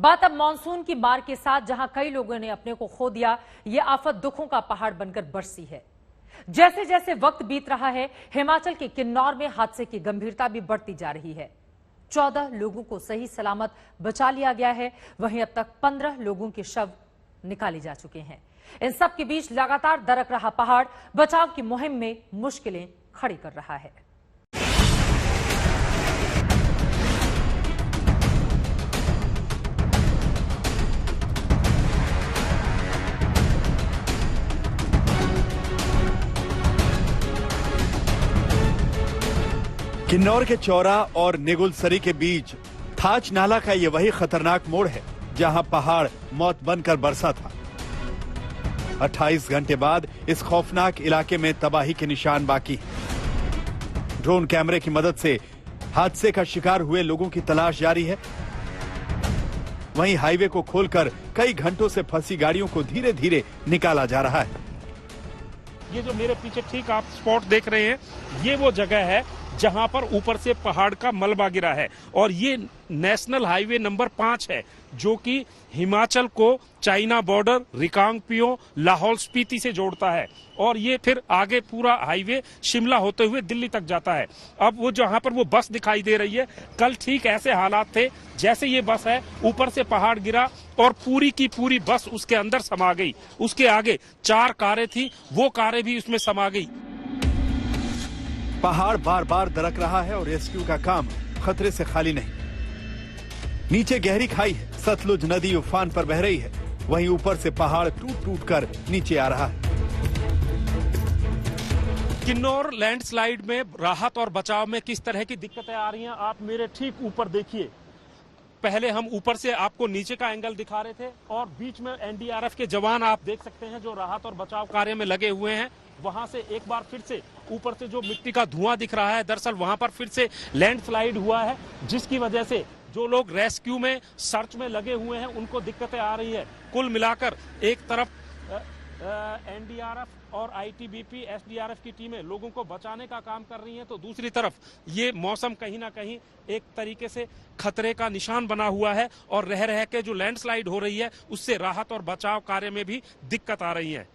बात अब मानसून की मार के साथ, जहां कई लोगों ने अपने को खो दिया, ये आफत दुखों का पहाड़ बनकर बरसी है। जैसे जैसे वक्त बीत रहा है, हिमाचल के किन्नौर में हादसे की गंभीरता भी बढ़ती जा रही है। 14 लोगों को सही सलामत बचा लिया गया है, वहीं अब तक 15 लोगों के शव निकाले जा चुके हैं। इन सब के बीच लगातार दरक रहा पहाड़ बचाव की मुहिम में मुश्किलें खड़ी कर रहा है। किन्नौर के चौरा और नेगुलसरी के बीच थाच नाला का ये वही खतरनाक मोड़ है जहां पहाड़ मौत बनकर बरसा था। 28 घंटे बाद इस खौफनाक इलाके में तबाही के निशान बाकी हैं। ड्रोन कैमरे की मदद से हादसे का शिकार हुए लोगों की तलाश जारी है। वहीं हाईवे को खोलकर कई घंटों से फंसी गाड़ियों को धीरे धीरे निकाला जा रहा है। ये जो मेरे पीछे ठीक आप स्पॉट देख रहे हैं, ये वो जगह है जहां पर ऊपर से पहाड़ का मलबा गिरा है और ये नेशनल हाईवे नंबर 5 है जो कि हिमाचल को चाइना बॉर्डर, रिकांगपिओ, लाहौल स्पीति से जोड़ता है और ये फिर आगे पूरा हाईवे शिमला होते हुए दिल्ली तक जाता है। अब वो जहां पर वो बस दिखाई दे रही है, कल ठीक ऐसे हालात थे जैसे ये बस है, ऊपर से पहाड़ गिरा और पूरी की पूरी बस उसके अंदर समा गई। उसके आगे 4 कारें थी, वो कारें भी उसमें समा गई। पहाड़ बार बार दरक रहा है और रेस्क्यू का काम खतरे से खाली नहीं। नीचे गहरी खाई है, सतलुज नदी उफान पर बह रही है, वहीं ऊपर से पहाड़ टूट टूट कर नीचे आ रहा है। किन्नौर लैंडस्लाइड में राहत और बचाव में किस तरह की दिक्कतें आ रही हैं, आप मेरे ठीक ऊपर देखिए। पहले हम ऊपर से आपको नीचे का एंगल दिखा रहे थे और बीच में एनडीआरएफ के जवान आप देख सकते हैं जो राहत और बचाव कार्य में लगे हुए हैं। वहां से एक बार फिर से ऊपर से जो मिट्टी का धुआं दिख रहा है, दरअसल वहां पर फिर से लैंडस्लाइड हुआ है जिसकी वजह से जो लोग रेस्क्यू में, सर्च में लगे हुए हैं उनको दिक्कतें आ रही है। कुल मिलाकर एक तरफ एनडीआरएफ और आईटीबीपी, एसडीआरएफ की टीमें लोगों को बचाने का काम कर रही हैं, तो दूसरी तरफ ये मौसम कहीं ना कहीं एक तरीके से खतरे का निशान बना हुआ है और रह रह के जो लैंडस्लाइड हो रही है उससे राहत और बचाव कार्य में भी दिक्कत आ रही है।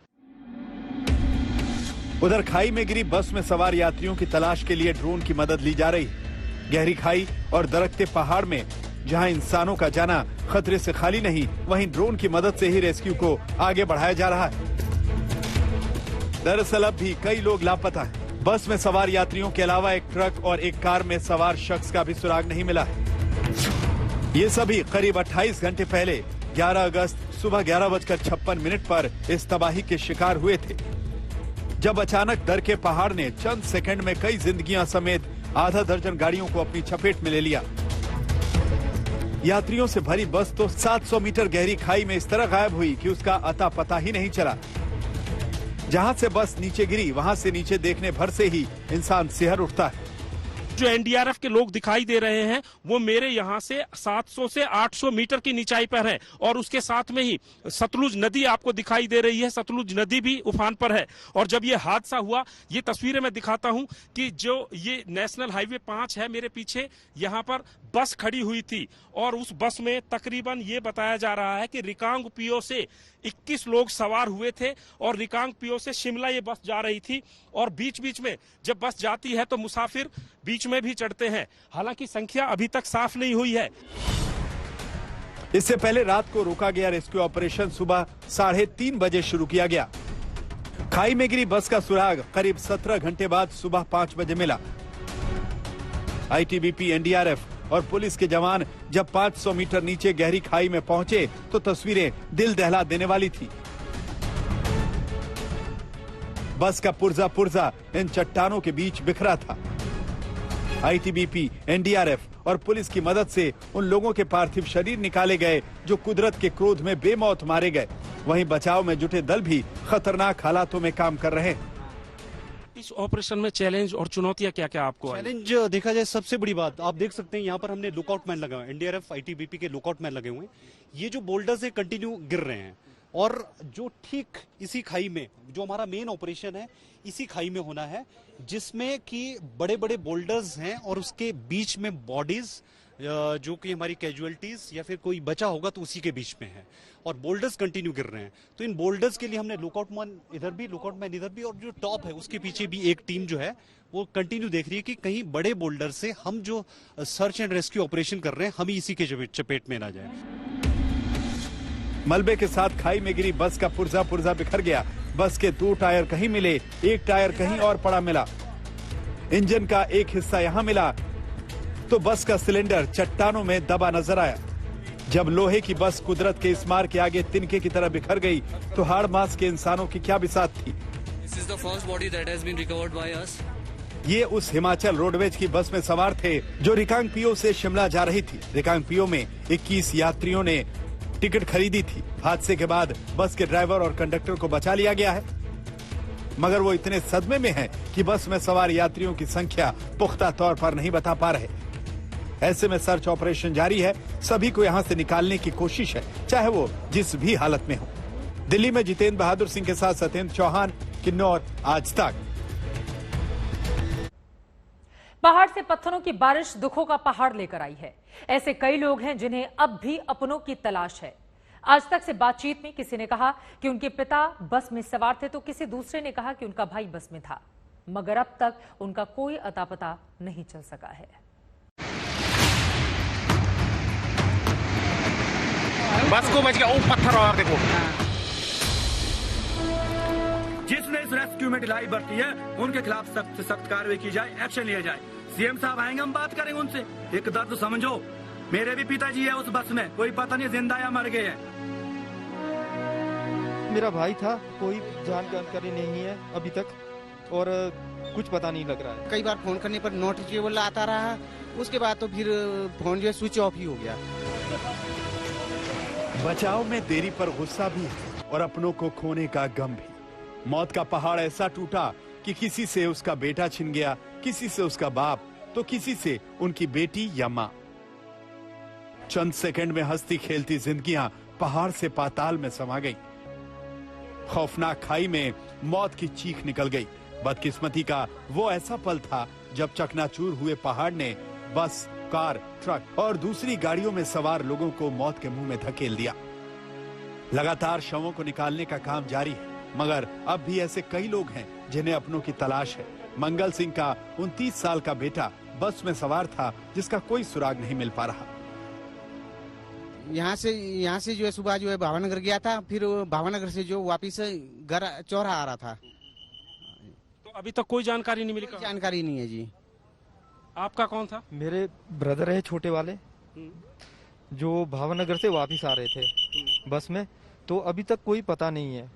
उधर खाई में गिरी बस में सवार यात्रियों की तलाश के लिए ड्रोन की मदद ली जा रही है। गहरी खाई और दरकते पहाड़ में जहां इंसानों का जाना खतरे से खाली नहीं, वहीं ड्रोन की मदद से ही रेस्क्यू को आगे बढ़ाया जा रहा है। दरअसल अब भी कई लोग लापता हैं। बस में सवार यात्रियों के अलावा एक ट्रक और एक कार में सवार शख्स का भी सुराग नहीं मिला है। ये सभी करीब 28 घंटे पहले 11 अगस्त सुबह 11:56 पर इस तबाही के शिकार हुए थे, जब अचानक दर के पहाड़ ने चंद सेकंड में कई जिंदगियां समेत आधा दर्जन गाड़ियों को अपनी चपेट में ले लिया। यात्रियों से भरी बस तो 700 मीटर गहरी खाई में इस तरह गायब हुई कि उसका अता पता ही नहीं चला। जहां से बस नीचे गिरी, वहां से नीचे देखने भर से ही इंसान सिहर उठता है। जो एनडीआरएफ के लोग दिखाई दे रहे हैं वो मेरे यहाँ से 700 से 800 मीटर की नीचाई पर है और उसके साथ में ही सतलुज नदी आपको दिखाई दे रही है। सतलुज नदी भी उफान पर है और जब ये हादसा हुआ, ये तस्वीरें मैं दिखाता हूं कि जो ये नेशनल हाईवे 5 है मेरे पीछे, यहाँ पर बस खड़ी हुई थी और उस बस में तकरीबन ये बताया जा रहा है कि रिकांगपिओ से 21 लोग सवार हुए थे और रिकांगपिओ से शिमला ये बस जा रही थी और बीच बीच में जब बस जाती है तो मुसाफिर बीच में भी चढ़ते हैं। हालांकि संख्या अभी तक साफ नहीं हुई है। इससे पहले रात को रोका गया रेस्क्यू ऑपरेशन सुबह 3:30 बजे शुरू किया गया। खाई में गिरी बस का सुराग करीब 17 घंटे बाद सुबह 5 बजे मिला। आईटीबीपी, एनडीआरएफ और पुलिस के जवान जब 500 मीटर नीचे गहरी खाई में पहुंचे तो तस्वीरें दिल दहला देने वाली थी। बस का पुर्जा पुर्जा इन चट्टानों के बीच बिखरा था। आईटीबीपी, एनडीआरएफ और पुलिस की मदद से उन लोगों के पार्थिव शरीर निकाले गए जो कुदरत के क्रोध में बेमौत मारे गए। वहीं बचाव में जुटे दल भी खतरनाक हालातों में काम कर रहे हैं। इस ऑपरेशन में चैलेंज और चुनौतियां क्या क्या आपको आई? चैलेंज देखा जाए, सबसे बड़ी बात आप देख सकते हैं यहाँ पर हमने लुकआउट मैन लगे हुए हैं, एनडीआरएफ आईटीबीपी के लुकआउट मैन लगे हुए हैं। ये जो बोल्डर्स है कंटिन्यू गिर रहे हैं और जो ठीक इसी खाई में जो हमारा मेन ऑपरेशन है इसी खाई में होना है, जिसमें कि बड़े बड़े बोल्डर्स हैं और उसके बीच में बॉडीज जो कि हमारी कैजुअलिटीज या फिर कोई बचा होगा तो उसी के बीच में है, और बोल्डर्स कंटिन्यू गिर रहे हैं। तो इन बोल्डर्स के लिए हमने लुकआउट मैन इधर भी, और जो टॉप है उसके पीछे भी एक टीम जो है वो कंटिन्यू देख रही है कि कहीं बड़े बोल्डर से हम जो सर्च एंड रेस्क्यू ऑपरेशन कर रहे हैं हम इसी के चपेट में ना जाए। मलबे के साथ खाई में गिरी बस का पुर्जा बिखर गया। बस के 2 टायर कहीं मिले, एक टायर कहीं और पड़ा मिला। इंजन का एक हिस्सा यहां मिला तो बस का सिलेंडर चट्टानों में दबा नजर आया। जब लोहे की बस कुदरत के इस मार के आगे तिनके की तरह बिखर गई तो हाड़ मांस के इंसानों की क्या बिसात थी। This is the first body that has been recovered by us. ये उस हिमाचल रोडवेज की बस में सवार थे जो रिकांगपिओ से शिमला जा रही थी। रिकांगपिओ में 21 यात्रियों ने टिकट खरीदी थी। हादसे के बाद बस के ड्राइवर और कंडक्टर को बचा लिया गया है, मगर वो इतने सदमे में हैं कि बस में सवार यात्रियों की संख्या पुख्ता तौर पर नहीं बता पा रहे। ऐसे में सर्च ऑपरेशन जारी है। सभी को यहां से निकालने की कोशिश है, चाहे वो जिस भी हालत में हो। दिल्ली में जितेंद्र बहादुर सिंह के साथ सत्येंद्र चौहान, किन्नौर, आज तक। पहाड़ से पत्थरों की बारिश दुखों का पहाड़ लेकर आई है। ऐसे कई लोग हैं जिन्हें अब भी अपनों की तलाश है। आज तक से बातचीत में किसी ने कहा कि उनके पिता बस में सवार थे तो किसी दूसरे ने कहा कि उनका भाई बस में था, मगर अब तक उनका कोई अता पता नहीं चल सका है। बस को बच गया, वो पत्थर और देखो। जिसने इस रेस्क्यू में ढिलाई बरती है उनके खिलाफ सख्त से सख्त कार्रवाई की जाए, एक्शन लिया जाए। सीएम साहब आएंगे, हम बात करेंगे उनसे। एक दर्द समझो, मेरे भी पिताजी है उस बस में, कोई पता नहीं जिंदा या मर गए हैं। मेरा भाई था, कोई जानकारी नहीं है अभी तक और कुछ पता नहीं लग रहा है। कई बार फोन करने पर नॉट रीचेबल आता रहा, उसके बाद तो फिर फोन जो है स्विच ऑफ ही हो गया। बचाव में देरी पर गुस्सा भी है और अपनों को खोने का गम भी। मौत का पहाड़ ऐसा टूटा कि किसी से उसका बेटा छिन गया, किसी से उसका बाप, तो किसी से उनकी बेटी या मां। चंद सेकंड में हंसती खेलती जिंदगियां पहाड़ से पाताल में समा गई। खौफनाक खाई में मौत की चीख निकल गई। बदकिस्मती का वो ऐसा पल था जब चकनाचूर हुए पहाड़ ने बस, कार, ट्रक और दूसरी गाड़ियों में सवार लोगों को मौत के मुंह में धकेल दिया। लगातार शवों को निकालने का काम जारी है, मगर अब भी ऐसे कई लोग हैं जिन्हें अपनों की तलाश है। मंगल सिंह का 29 साल का बेटा बस में सवार था जिसका कोई सुराग नहीं मिल पा रहा। यहाँ से जो है सुबह जो है भावनगर गया था, फिर भावनगर से जो वापिस घर चौरा आ रहा था। तो अभी तक कोई जानकारी नहीं मिली? जानकारी नहीं है जी। आपका कौन था? मेरे ब्रदर है छोटे वाले, जो भावनगर से वापिस आ रहे थे बस में, तो अभी तक कोई पता नहीं है।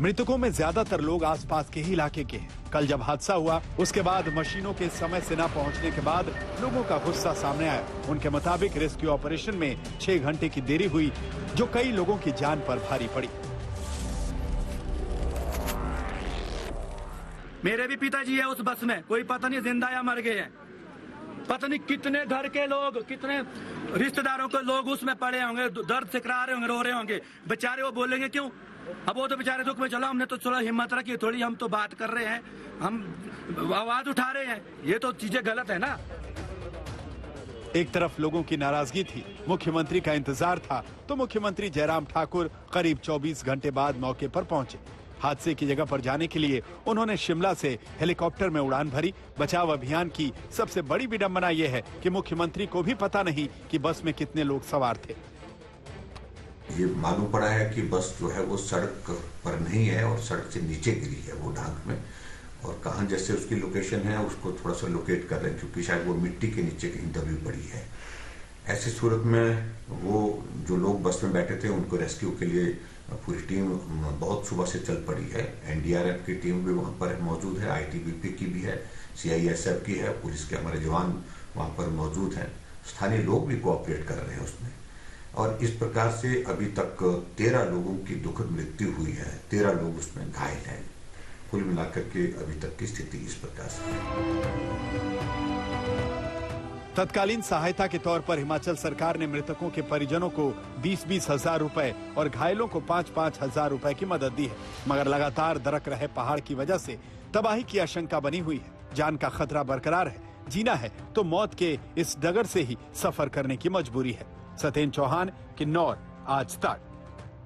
मृतकों में ज्यादातर लोग आसपास के ही इलाके के हैं। कल जब हादसा हुआ उसके बाद मशीनों के समय से न पहुंचने के बाद लोगों का गुस्सा सामने आया। उनके मुताबिक रेस्क्यू ऑपरेशन में 6 घंटे की देरी हुई, जो कई लोगों की जान पर भारी पड़ी। मेरे भी पिताजी है उस बस में, कोई पता नहीं जिंदा या मर गए हैं। पता नहीं कितने घर के लोग, कितने रिश्तेदारों के लोग उसमें पड़े होंगे, दर्द से करा रहे होंगे, रो रहे होंगे बेचारे। वो बोलेंगे क्यों? अब वो तो बेचारे दुख में, चलो हमने तो थोड़ा हिम्मत रखी, थोड़ी हम तो बात कर रहे हैं, हम आवाज उठा रहे हैं। ये तो चीजें गलत है ना। एक तरफ लोगों की नाराजगी थी, मुख्यमंत्री का इंतजार था, तो मुख्यमंत्री जयराम ठाकुर करीब 24 घंटे बाद मौके पर पहुंचे। हादसे की जगह पर जाने के लिए उन्होंने शिमला से हेलीकॉप्टर में उड़ान भरी। बचाव अभियान की सबसे बड़ी विडंबना यह है कि मुख्यमंत्री को भी पता नहीं कि बस में कितने लोग सवार थे। ये मालूम पड़ा है कि बस जो है वो सड़क पर नहीं है और सड़क से नीचे गिरी है वो ढांक में, और कहाँ जैसे उसकी लोकेशन है उसको थोड़ा सा लोकेट कर रहे हैं, क्योंकि शायद वो मिट्टी के नीचे कहीं दबी पड़ी है। ऐसी सूरत में वो जो लोग बस में बैठे थे उनको रेस्क्यू के लिए पूरी टीम बहुत सुबह से चल पड़ी है। एनडीआरएफ की टीम भी वहाँ पर मौजूद है, आईटीबीपी की भी है, सीआईएसएफ की है, पुलिस के हमारे जवान वहाँ पर मौजूद हैं, स्थानीय लोग भी कोऑपरेट कर रहे हैं उसमें। और इस प्रकार से अभी तक 13 लोगों की दुखद मृत्यु हुई है, 13 लोग उसमें घायल हैं। कुल मिलाकर के अभी तक की स्थिति इस प्रकार से है। तत्कालीन सहायता के तौर पर हिमाचल सरकार ने मृतकों के परिजनों को 20-20 हजार रुपए और घायलों को 5-5 हजार रुपए की मदद दी है, मगर लगातार दरक रहे पहाड़ की वजह से तबाही की आशंका बनी हुई है। जान का खतरा बरकरार है। जीना है तो मौत के इस डगर से ही सफर करने की मजबूरी है। सत्येंद्र चौहान, किन्नौर, आज तक।